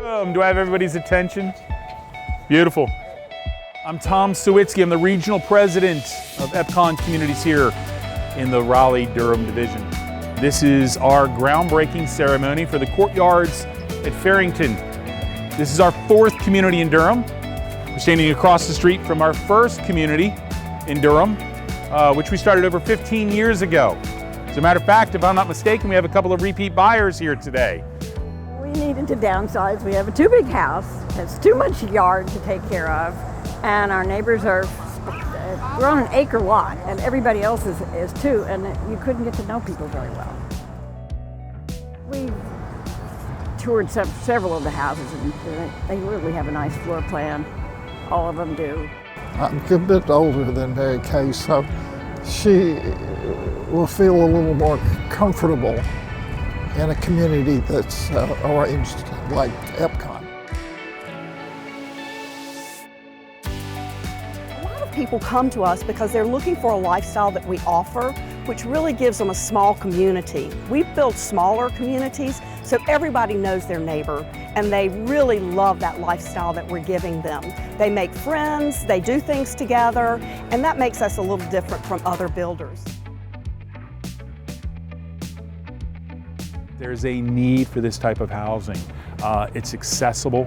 Do I have everybody's attention? Beautiful. I'm Tom Sawitsky. I'm the regional president of Epcon Communities here in the Raleigh-Durham division. This is our groundbreaking ceremony for the Courtyards at Farrington. This is our fourth community in Durham. We're standing across the street from our first community in Durham, which we started over 15 years ago. As a matter of fact, if I'm not mistaken, we have a couple of repeat buyers here today. We needed to downsize. We have a too big house, has too much yard to take care of, and our neighbors we're on an acre lot, and everybody else is too, and you couldn't get to know people very well. We toured several of the houses, and they really have a nice floor plan. All of them do. I'm a bit older than Mary Kay, so she will feel a little more comfortable in a community that's arranged like Epcon. A lot of people come to us because they're looking for a lifestyle that we offer, which really gives them a small community. We've built smaller communities so everybody knows their neighbor, and they really love that lifestyle that we're giving them. They make friends, they do things together, and that makes us a little different from other builders. There's a need for this type of housing. It's accessible.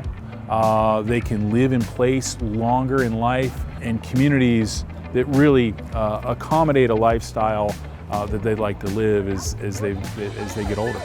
They can live in place longer in life, and communities that really accommodate a lifestyle that they'd like to live as they get older.